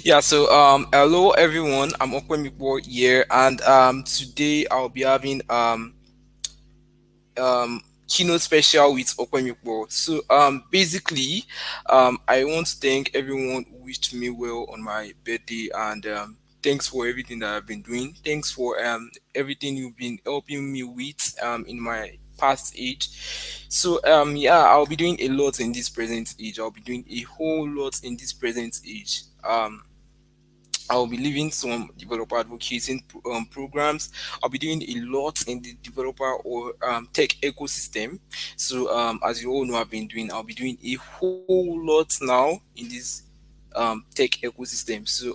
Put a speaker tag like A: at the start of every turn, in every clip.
A: Yeah, so hello everyone. I'm Opemipo here, and today I'll be having keynote special with Opemipo. So basically, I want to thank everyone who wished me well on my birthday, and thanks for everything that I've been doing. Thanks for everything you've been helping me with in my past age. So yeah, I'll be doing a lot in this present age. I'll be doing a whole lot in this present age. I'll be leaving some developer advocating programs. I'll be doing a lot in the developer or tech ecosystem. So as you all know, I'll be doing a whole lot now in this tech ecosystem. So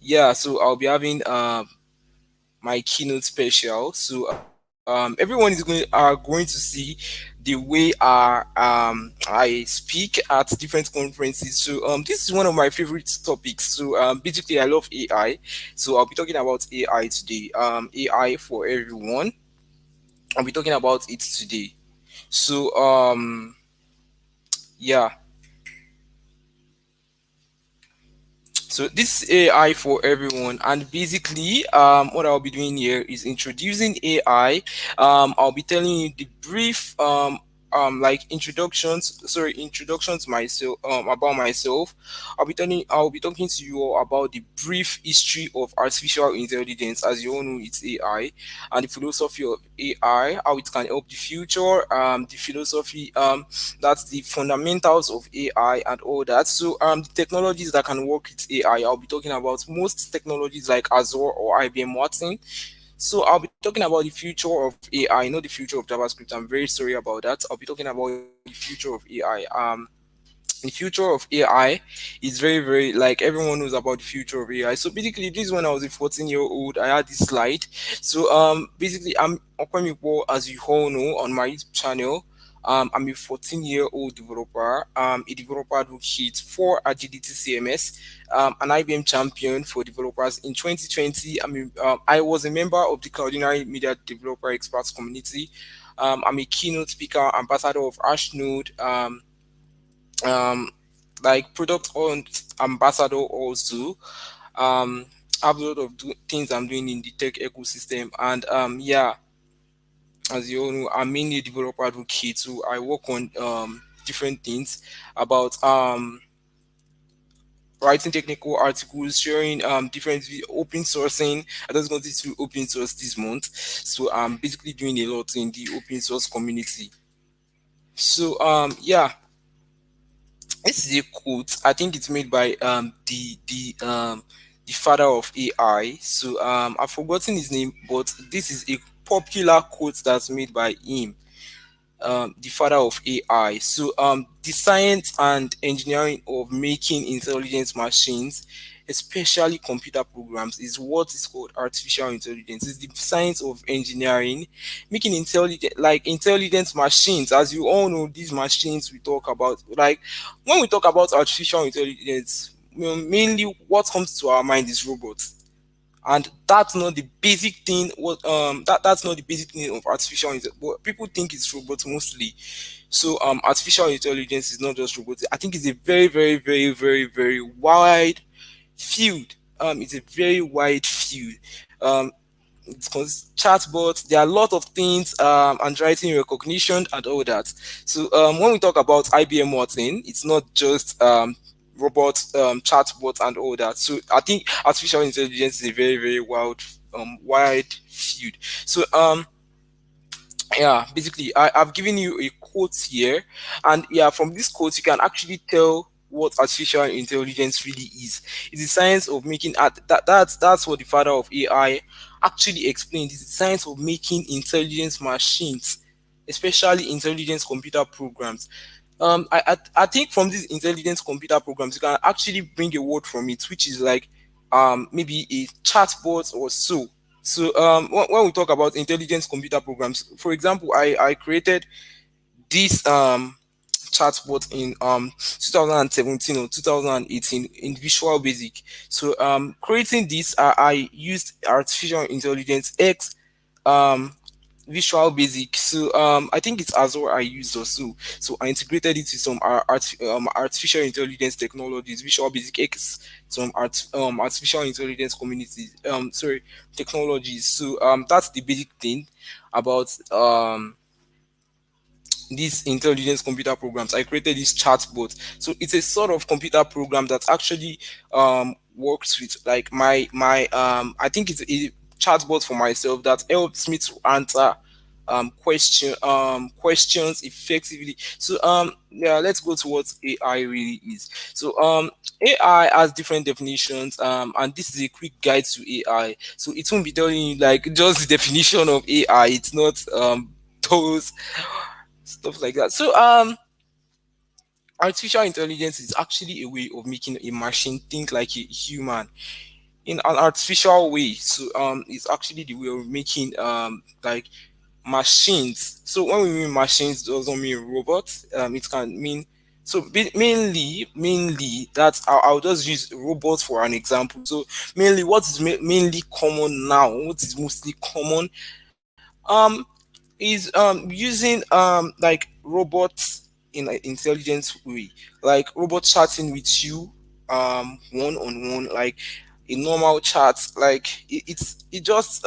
A: yeah, so I'll be having my keynote special. So everyone are going to see the way I speak at different conferences. So this is one of my favorite topics. So basically I love AI. So I'll be talking about AI today. AI for everyone. I'll be talking about it today. So yeah. So this is AI for everyone, and basically, what I'll be doing here is introducing AI. I'll be telling you the brief, like introduction to myself, about myself. I'll be talking to you all about the brief history of artificial intelligence. As you all know, it's AI, and the philosophy of AI, how it can help the future. The philosophy, that's the fundamentals of AI and all that. So the technologies that can work with AI, I'll be talking about most technologies like Azure or IBM Watson. So I'll be talking about the future of AI, not the future of JavaScript. I'm very sorry about that. I'll be talking about the future of AI. The future of AI is very, like everyone knows about the future of AI. So basically, this is when I was a 14-year-old. I had this slide. So basically, I'm Opemipo, as you all know, on my YouTube channel. I'm a 14-year-old developer, a developer advocate for Agility CMS, an IBM champion for developers. In 2020, I was a member of the Cloudinary Media Developer Experts community. I'm a keynote speaker, ambassador of Ashnode. Um, like product owned ambassador also. um I have a lot of things I'm doing in the tech ecosystem, and yeah, as you all know, I'm mainly a developer advocate, so I work on different things about writing technical articles, sharing different open sourcing. I just got into open source this month, so I'm basically doing a lot in the open source community. So yeah, this is a quote. I think it's made by the father of AI. So I've forgotten his name, but this is a popular quote that's made by him, the father of AI. So, the science and engineering of making intelligent machines, especially computer programs, is what is called artificial intelligence. It's the science of engineering, making intelligent machines. As you all know, these machines we talk about, like when we talk about artificial intelligence, mainly what comes to our mind is robots, and that's not the basic thing. That's not the basic thing of artificial intelligence, but people think it's robots mostly. So artificial intelligence is not just robots. I think it's a very, very, very, very, very wide field. It's a very wide field. um it's chatbots. There are a lot of things, handwriting recognition and all that. So when we talk about IBM Watson, it's not just robots, chatbots and all that. So I think artificial intelligence is a very, very wide field. So yeah, basically I've given you a quote here, and yeah, from this quote you can actually tell what artificial intelligence really is. It's the science of making that's what the father of AI actually explained. It's the science of making intelligence machines, especially intelligence computer programs. I think from these intelligence computer programs you can actually bring a word from it, which is like maybe a chatbot or so. So when we talk about intelligence computer programs, for example, I created this chatbot in 2017 or 2018 in Visual Basic. So creating this, I used artificial intelligence X, um Visual Basic. So I think it's Azure I used also. So I integrated it with some artificial intelligence technologies, Visual Basic X, some artificial intelligence communities. Sorry, technologies. So that's the basic thing about these intelligence computer programs. I created this chatbot. So it's a sort of computer program that actually works with like my I think it's a chatbot for myself that helps me to answer questions effectively. So yeah, let's go to what AI really is. So AI has different definitions, and this is a quick guide to AI. So it won't be telling you like just the definition of AI. It's not those stuff like that. So artificial intelligence is actually a way of making a machine think like a human in an artificial way. So it's actually the way of making like machines. So when we mean machines, it doesn't mean robots. It can mean so mainly that's I'll just use robots for an example. So mainly what is mainly common now, what is mostly common um is using like robots in an intelligent way, like robot chatting with you one on one, like a normal chat, like it just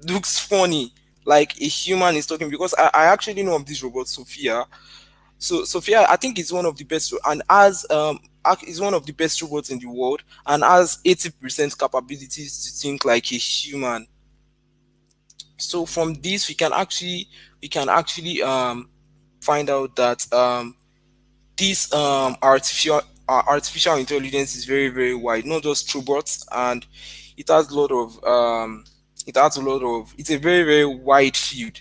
A: looks funny, like a human is talking, because I actually know of this robot Sophia. So Sophia, I think, is one of the best, and as is one of the best robots in the world, and has 80% capabilities to think like a human. So from this we can actually find out that this artificial intelligence is very very wide, not just robots, and it has a lot of it's a very very wide field.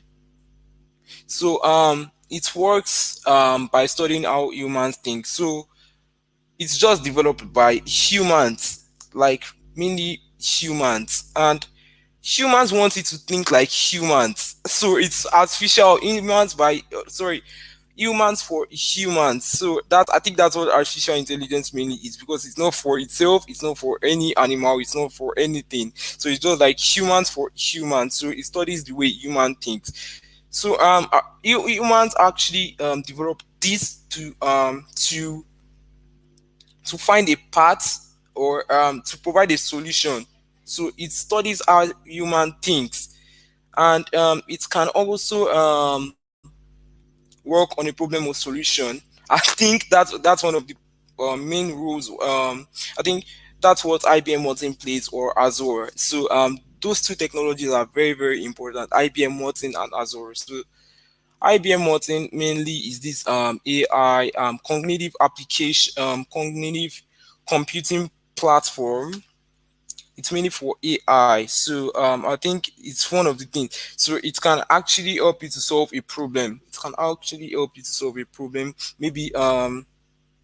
A: So it works by studying how humans think. So it's just developed by humans, like mainly humans, and humans want it to think like humans. So it's artificial humans by sorry, humans for humans. So that, I think that's what artificial intelligence mainly is, because it's not for itself, it's not for any animal, it's not for anything. So it's just like humans for humans. So it studies the way human thinks. So humans actually develop this to find a path, or to provide a solution. So it studies how human thinks, and it can also work on a problem or solution. I think that's one of the main rules. I think that's what IBM Watson plays, or Azure. So those two technologies are very very important, IBM Watson and Azure. So IBM Watson mainly is this AI cognitive computing platform. It's mainly for AI. So I think it's one of the things. So it can actually help you to solve a problem. It can actually help you to solve a problem. Maybe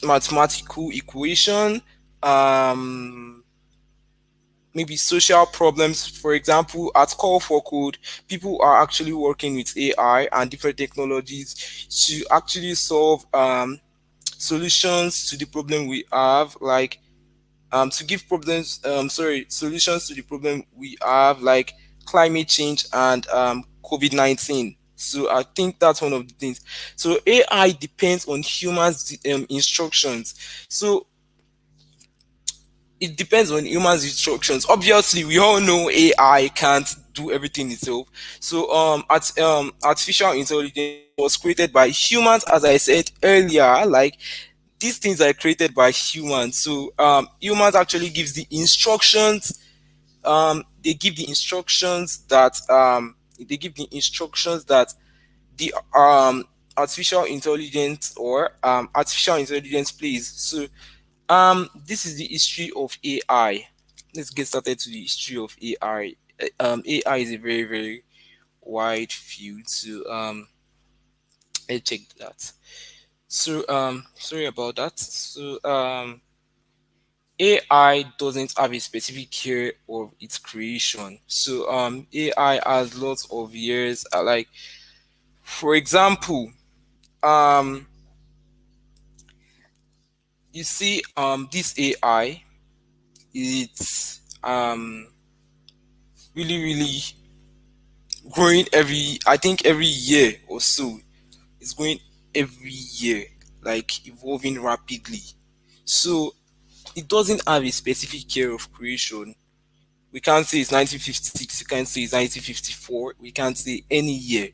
A: mathematical equation, um maybe social problems. For example, at Call for Code, people are actually working with AI and different technologies to actually solve solutions to the problem we have, like to give problems solutions to the problem we have, like climate change and COVID-19. So I think that's one of the things. So AI depends on humans instructions. So it depends on humans instructions. Obviously we all know AI can't do everything itself. So artificial intelligence was created by humans, as I said earlier. Like, these things are created by humans. So humans actually gives the instructions. They give the instructions that the artificial intelligence plays. So this is the history of AI. Let's get started to the history of AI. AI is a very very wide field. So let's check that. So sorry about that. So AI doesn't have a specific year of its creation. So AI has lots of years. Like, for example, um you see this AI, it's really really growing every, I think every year or so. It's growing every year, like evolving rapidly. So it doesn't have a specific year of creation. We can't say it's 1956, we can't say it's 1954, we can't say any year.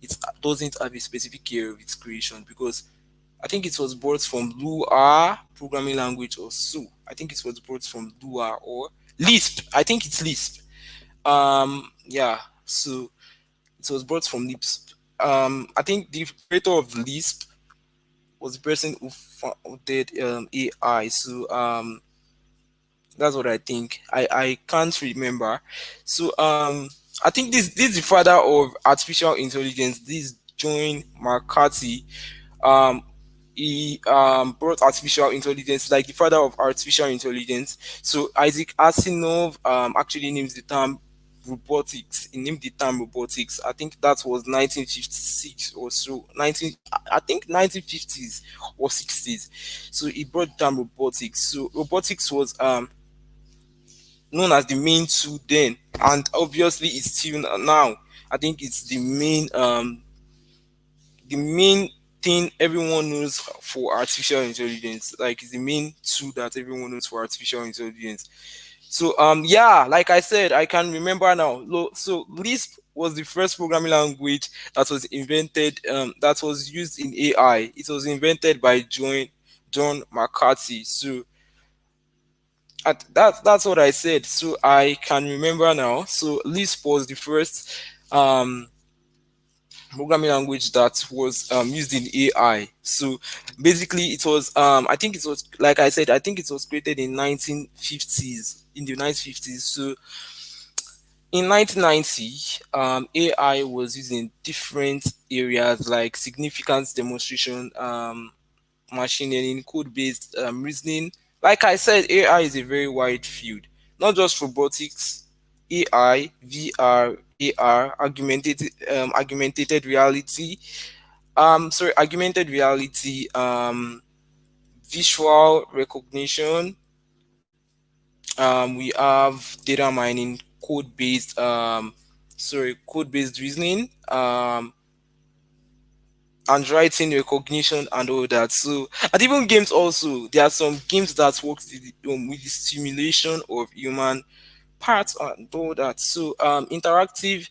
A: It doesn't have a specific year of its creation because I think it was brought from Lua programming language or so. I think it was brought from Lua or Lisp. I think it's Lisp. Yeah. So it was brought from Lisp. I think the creator of Lisp was the person who founded AI. So that's what I think. I can't remember. So I think this is the father of artificial intelligence. This John McCarthy. Um he brought artificial intelligence, like the father of artificial intelligence. So Isaac Asimov actually names the term robotics. He named the term robotics. I think that was 1956 or so. 19, I think 1950s or 60s. So he brought the term robotics. So robotics was known as the main tool then, and obviously it's still now. I think it's the main thing everyone knows for artificial intelligence. Like it's the main tool that everyone knows for artificial intelligence. So yeah, like I said, I can remember now. So Lisp was the first programming language that was invented, that was used in AI. It was invented by John McCarthy. So that's what I said. So I can remember now. So Lisp was the first um programming language that was used in AI. So basically, it was I think it was, like I said, I think it was created in 1950s, in the 1950s. So in 1990, AI was used in different areas like significance demonstration, machine learning, code-based reasoning. Like I said, AI is a very wide field, not just robotics, AI, VR, AR, augmented reality, augmented reality, visual recognition. We have data mining, code-based reasoning, and writing recognition and all that. So, and even games also, there are some games that work with the stimulation of human parts and all that. So, interactive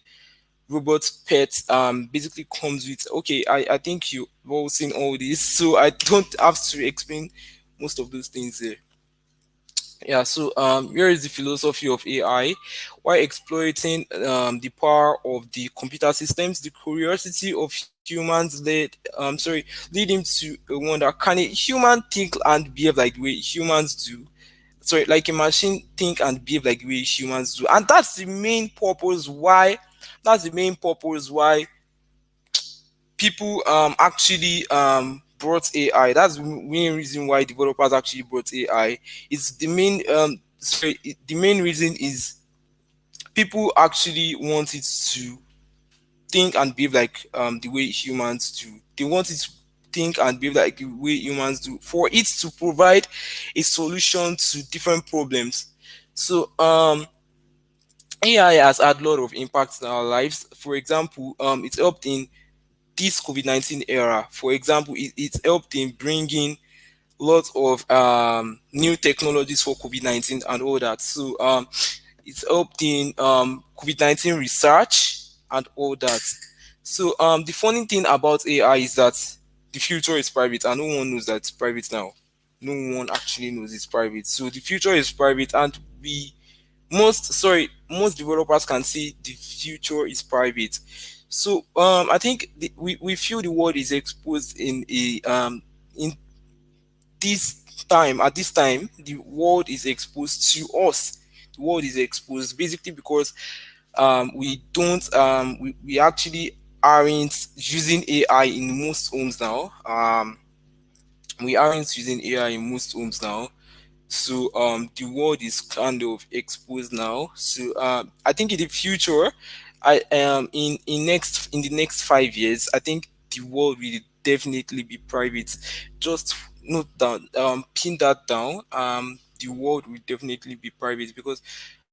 A: robot pets basically comes with, okay, I think you've all seen all this, so I don't have to explain most of those things here. Yeah, so here is the philosophy of AI. While exploiting the power of the computer systems, the curiosity of humans lead him to wonder: can a human think and behave like the way humans do? Sorry, like a machine think and behave like the way humans do? And that's the main purpose why. That's the main purpose why people actually brought AI. That's the main reason why developers actually brought AI. It's the main the main reason is people actually want it to think and behave like the way humans do. They want it to think and behave like the way humans do for it to provide a solution to different problems. So AI has had a lot of impact in our lives. For example, it's helped in this COVID-19 era. For example, it helped in bringing lots of new technologies for COVID-19 and all that. So it's helped in COVID-19 research and all that. So the funny thing about AI is that the future is private and no one knows that it's private now. No one actually knows it's private. So the future is private, and most developers can see the future is private. So I think we feel the world is exposed in this time. At this time, the world is exposed to us. The world is exposed basically because we don't we actually aren't using AI in most homes now. We aren't using AI in most homes now. So the world is kind of exposed now. So I think in the future, I in the next 5 years, I think the world will definitely be private. Just note down, pin that down. The world will definitely be private because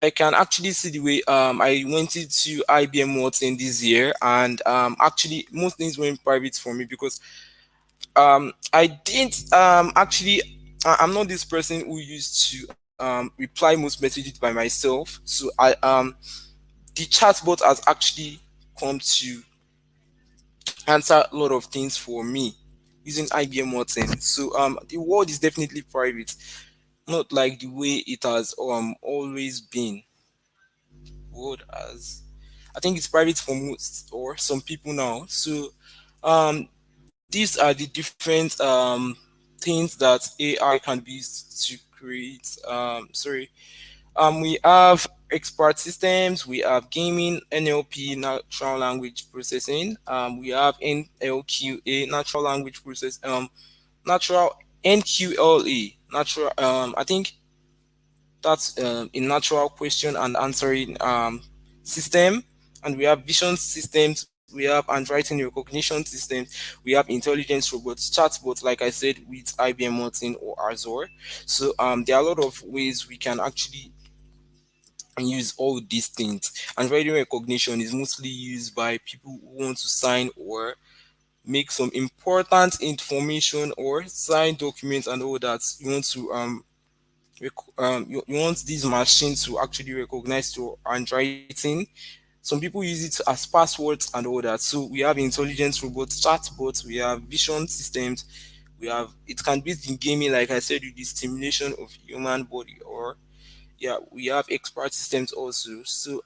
A: I can actually see the way I went into IBM Watson this year, and actually most things went private for me because I didn't actually. I'm not this person who used to reply most messages by myself. So the chatbot has actually come to answer a lot of things for me using IBM Watson. So the world is definitely private, not like the way it has always been. World as I think it's private for most or some people now. So um these are the different things that AI can be used to create. We have expert systems, we have gaming, NLP, natural language processing. We have NLQA, natural language process. Natural NQLA, natural. I think that's a natural question and answering system. And we have vision systems, we have handwriting recognition systems, we have intelligence robots, chatbots, like I said, with IBM Martin or Azure. So there are a lot of ways we can actually use all these things. And writing recognition is mostly used by people who want to sign or make some important information or sign documents and all that. You want to you want these machines to actually recognize your handwriting. Some people use it as passwords and all that. So we have intelligence robots, chatbots, we have vision systems, we have it can be in gaming, like I said, with the stimulation of human body, or yeah, we have expert systems also. So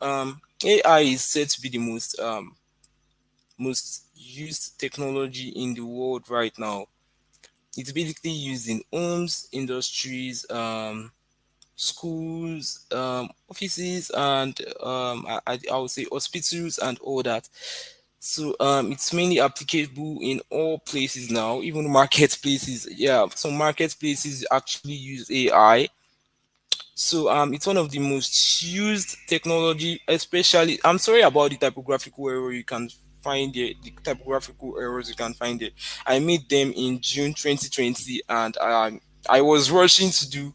A: AI is said to be the most used technology in the world right now. It's basically used in homes, industries, schools, offices, and I would say hospitals and all that. So it's mainly applicable in all places now, even marketplaces. Yeah, some marketplaces actually use AI. So it's one of the most used technology, especially. I'm sorry about the typographical error you can find it. The typographical errors you can find it. I made them in June 2020, and I was rushing to do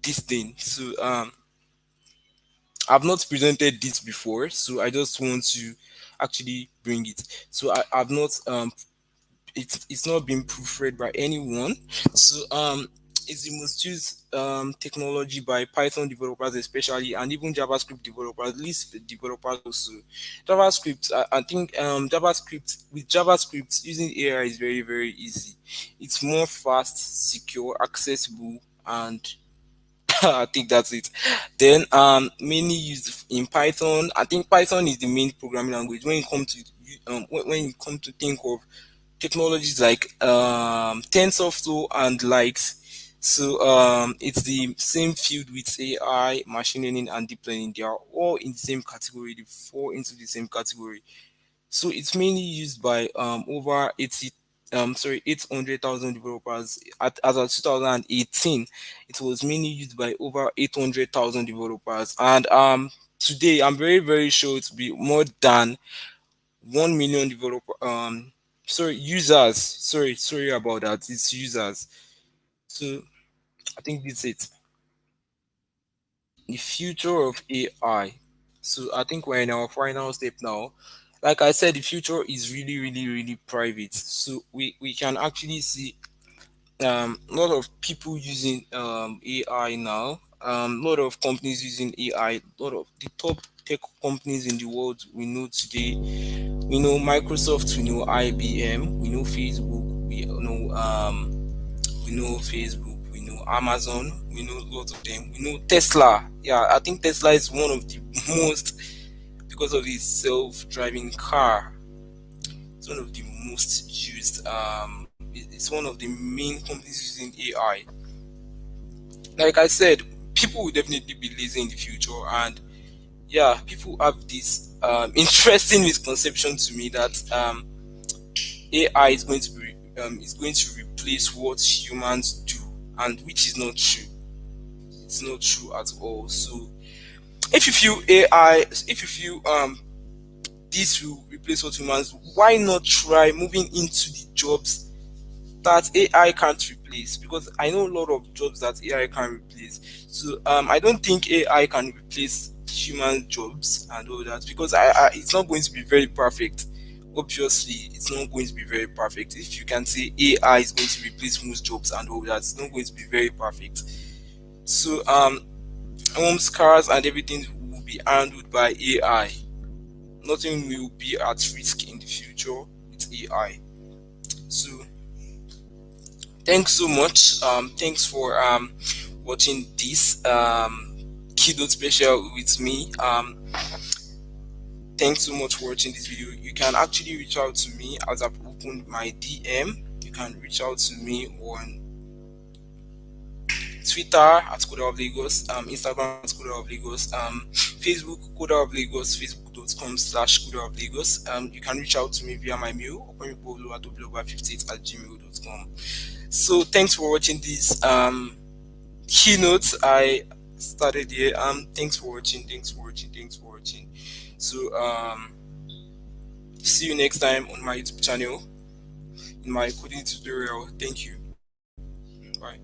A: this thing. So I've not presented this before, so I just want to actually bring it. So I've not it's not been proofread by anyone. So it's the most used technology by Python developers especially, and even JavaScript developers, Lisp developers also. JavaScript, I think JavaScript, with JavaScript using AI is very very easy. It's more fast, secure, accessible, and I think that's it. Then mainly used in Python. I think Python is the main programming language when it comes to when you come to think of technologies like TensorFlow and likes. So it's the same field with AI, machine learning, and deep learning. They are all in the same category. They fall into the same category. So it's mainly used by over 80 800,000 developers. As of 2018, it was mainly used by over 800,000 developers. And today, I'm very very sure it will be more than 1 million developer users. Sorry about that. It's users. So I think that's it. The future of AI. So I think we're in our final step now. Like I said, the future is really, really, really private. So we can actually see a lot of people using AI now. A lot of companies using AI. A lot of the top tech companies in the world we know today. We know Microsoft. We know IBM. We know Facebook. We know Facebook, we know Amazon, we know lots of them. We know Tesla. Yeah, I think Tesla is one of the most, because of its self-driving car. It's one of the most used. It's one of the main companies using AI. Like I said, people will definitely be lazy in the future, and yeah, people have this interesting misconception to me that AI is going to replace what humans do, and which is not true. It's not true at all. So if you feel AI, if you feel this will replace what humans do, why not try moving into the jobs that AI can't replace, because I know a lot of jobs that AI can replace. So I don't think AI can replace human jobs and all that, because it's not going to be very perfect. Obviously, it's not going to be very perfect. If you can say AI is going to replace most jobs and all that, it's not going to be very perfect. So homes, cars, and everything will be handled by AI. Nothing will be at risk in the future with AI. So thanks so much. Thanks for watching this keynote special with me. Thanks so much for watching this video. You can actually reach out to me as I've opened my DM. You can reach out to me on Twitter at Coda of Lagos, Instagram at Coda of Lagos, Facebook Coda of Lagos, facebook.com/Coda of Lagos. You can reach out to me via my mail, opemipo@58 at gmail.com. So thanks for watching this keynote I started here. Thanks for watching, thanks for watching, thanks for watching. So see you next time on my YouTube channel in my coding tutorial. Thank you. Bye.